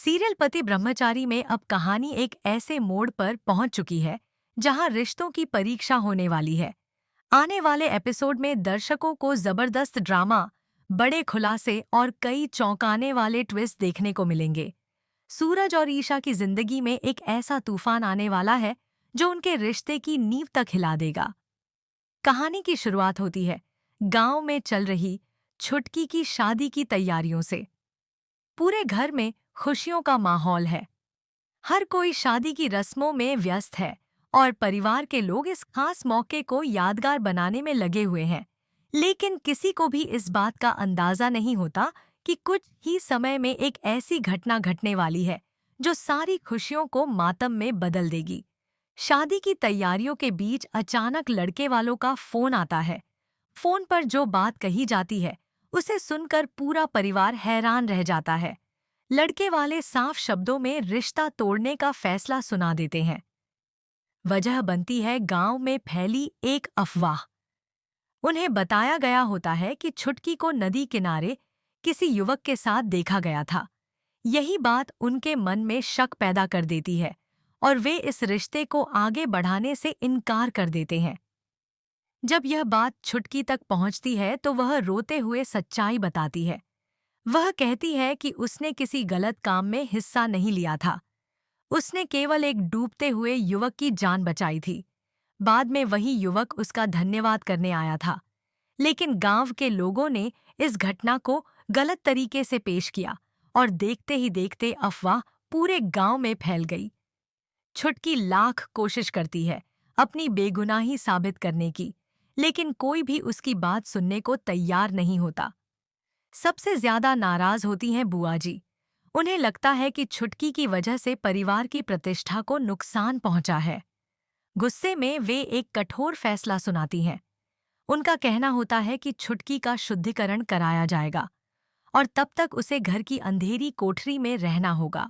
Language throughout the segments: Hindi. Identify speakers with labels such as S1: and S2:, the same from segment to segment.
S1: सीरियल पति ब्रह्मचारी में अब कहानी एक ऐसे मोड़ पर पहुंच चुकी है जहां रिश्तों की परीक्षा होने वाली है। आने वाले एपिसोड में दर्शकों को जबरदस्त ड्रामा, बड़े खुलासे और कई चौंकाने वाले ट्विस्ट देखने को मिलेंगे। सूरज और ईशा की जिंदगी में एक ऐसा तूफान आने वाला है जो उनके रिश्ते की नींव तक हिला देगा। कहानी की शुरुआत होती है गांव में चल रही छुटकी की शादी की तैयारियों से। पूरे घर में खुशियों का माहौल है। हर कोई शादी की रस्मों में व्यस्त है और परिवार के लोग इस खास मौके को यादगार बनाने में लगे हुए हैं। लेकिन किसी को भी इस बात का अंदाजा नहीं होता कि कुछ ही समय में एक ऐसी घटना घटने वाली है जो सारी खुशियों को मातम में बदल देगी। शादी की तैयारियों के बीच अचानक लड़के वालों का फोन आता है। फोन पर जो बात कही जाती है उसे सुनकर पूरा परिवार हैरान रह जाता है। लड़के वाले साफ शब्दों में रिश्ता तोड़ने का फैसला सुना देते हैं। वजह बनती है गांव में फैली एक अफवाह। उन्हें बताया गया होता है कि छुटकी को नदी किनारे किसी युवक के साथ देखा गया था। यही बात उनके मन में शक पैदा कर देती है और वे इस रिश्ते को आगे बढ़ाने से इनकार कर देते हैं। जब यह बात छुटकी तक पहुंचती है तो वह रोते हुए सच्चाई बताती है। वह कहती है कि उसने किसी गलत काम में हिस्सा नहीं लिया था। उसने केवल एक डूबते हुए युवक की जान बचाई थी। बाद में वही युवक उसका धन्यवाद करने आया था। लेकिन गांव के लोगों ने इस घटना को गलत तरीके से पेश किया और देखते ही देखते अफवाह पूरे गांव में फैल गई। छुटकी लाख कोशिश करती है अपनी बेगुनाही साबित करने की, लेकिन कोई भी उसकी बात सुनने को तैयार नहीं होता। सबसे ज्यादा नाराज होती हैं बुआ जी। उन्हें लगता है कि छुटकी की वजह से परिवार की प्रतिष्ठा को नुकसान पहुंचा है। गुस्से में वे एक कठोर फैसला सुनाती हैं। उनका कहना होता है कि छुटकी का शुद्धिकरण कराया जाएगा और तब तक उसे घर की अंधेरी कोठरी में रहना होगा।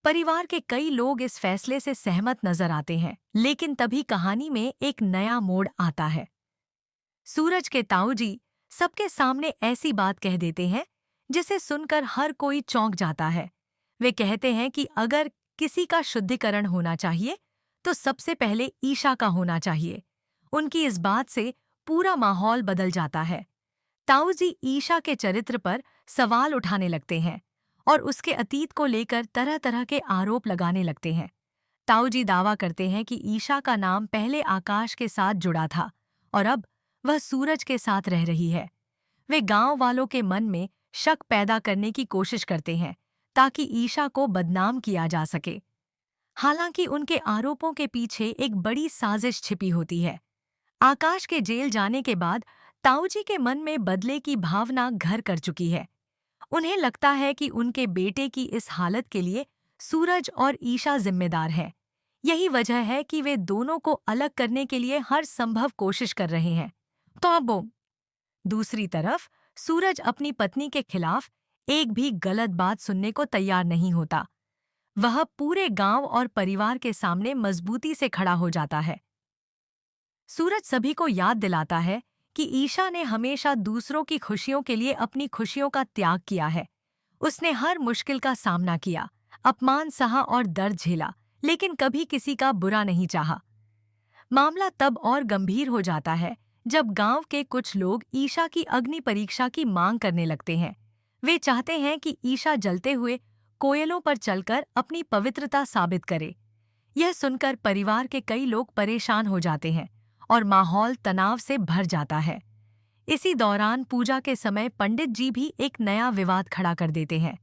S1: परिवार के कई लोग इस फैसले से सहमत नजर आते हैं, लेकिन तभी कहानी में एक नया मोड़ आता है। सूरज के ताऊ जी सबके सामने ऐसी बात कह देते हैं जिसे सुनकर हर कोई चौंक जाता है। वे कहते हैं कि अगर किसी का शुद्धिकरण होना चाहिए तो सबसे पहले ईशा का होना चाहिए। उनकी इस बात से पूरा माहौल बदल जाता है। ताऊ जी ईशा के चरित्र पर सवाल उठाने लगते हैं और उसके अतीत को लेकर तरह तरह के आरोप लगाने लगते हैं। ताऊ जी दावा करते हैं कि ईशा का नाम पहले आकाश के साथ जुड़ा था और अब वह सूरज के साथ रह रही है। वे गांव वालों के मन में शक पैदा करने की कोशिश करते हैं ताकि ईशा को बदनाम किया जा सके। हालांकि उनके आरोपों के पीछे एक बड़ी साजिश छिपी होती है। आकाश के जेल जाने के बाद ताऊजी के मन में बदले की भावना घर कर चुकी है। उन्हें लगता है कि उनके बेटे की इस हालत के लिए सूरज और ईशा जिम्मेदार हैं। यही वजह है कि वे दोनों को अलग करने के लिए हर संभव कोशिश कर रहे हैं। तो अब दूसरी तरफ सूरज अपनी पत्नी के खिलाफ एक भी गलत बात सुनने को तैयार नहीं होता। वह पूरे गांव और परिवार के सामने मजबूती से खड़ा हो जाता है। सूरज सभी को याद दिलाता है कि ईशा ने हमेशा दूसरों की खुशियों के लिए अपनी खुशियों का त्याग किया है। उसने हर मुश्किल का सामना किया, अपमान सहा और दर्द झेला, लेकिन कभी किसी का बुरा नहीं चाहा। मामला तब और गंभीर हो जाता है जब गांव के कुछ लोग ईशा की अग्नि परीक्षा की मांग करने लगते हैं। वे चाहते हैं कि ईशा जलते हुए कोयलों पर चलकर अपनी पवित्रता साबित करे। यह सुनकर परिवार के कई लोग परेशान हो जाते हैं और माहौल तनाव से भर जाता है। इसी दौरान पूजा के समय पंडित जी भी एक नया विवाद खड़ा कर देते हैं।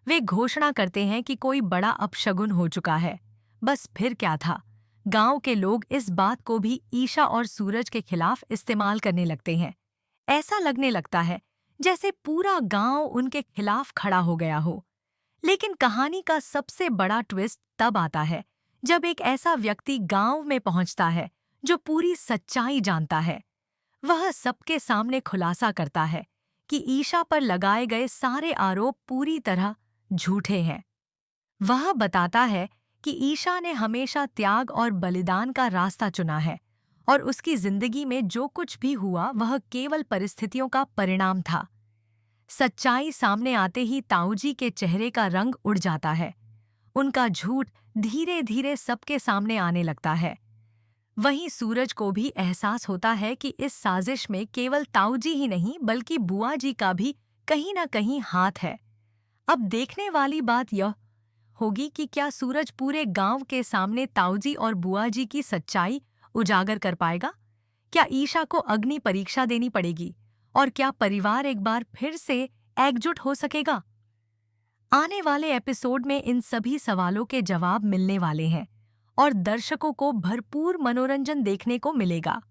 S1: वे घोषणा करते हैं कि कोई बड़ा अपशगुन हो चुका है। बस फिर क्या था, गांव के लोग इस बात को भी ईशा और सूरज के खिलाफ इस्तेमाल करने लगते हैं। ऐसा लगने लगता है जैसे पूरा गांव उनके खिलाफ खड़ा हो गया हो। लेकिन कहानी का सबसे बड़ा ट्विस्ट तब आता है जब एक ऐसा व्यक्ति गांव में पहुंचता है जो पूरी सच्चाई जानता है। वह सबके सामने खुलासा करता है कि ईशा पर लगाए गए सारे आरोप पूरी तरह झूठे हैं। वह बताता है कि ईशा ने हमेशा त्याग और बलिदान का रास्ता चुना है और उसकी जिंदगी में जो कुछ भी हुआ वह केवल परिस्थितियों का परिणाम था। सच्चाई सामने आते ही ताऊजी के चेहरे का रंग उड़ जाता है। उनका झूठ धीरे धीरे सबके सामने आने लगता है। वहीं सूरज को भी एहसास होता है कि इस साजिश में केवल ताऊजी ही नहीं बल्कि बुआ जी का भी कहीं ना कहीं हाथ है। अब देखने वाली बात यह होगी कि क्या सूरज पूरे गांव के सामने ताऊजी और बुआ जी की सच्चाई उजागर कर पाएगा? क्या ईशा को अग्नि परीक्षा देनी पड़ेगी? और क्या परिवार एक बार फिर से एकजुट हो सकेगा? आने वाले एपिसोड में इन सभी सवालों के जवाब मिलने वाले हैं और दर्शकों को भरपूर मनोरंजन देखने को मिलेगा।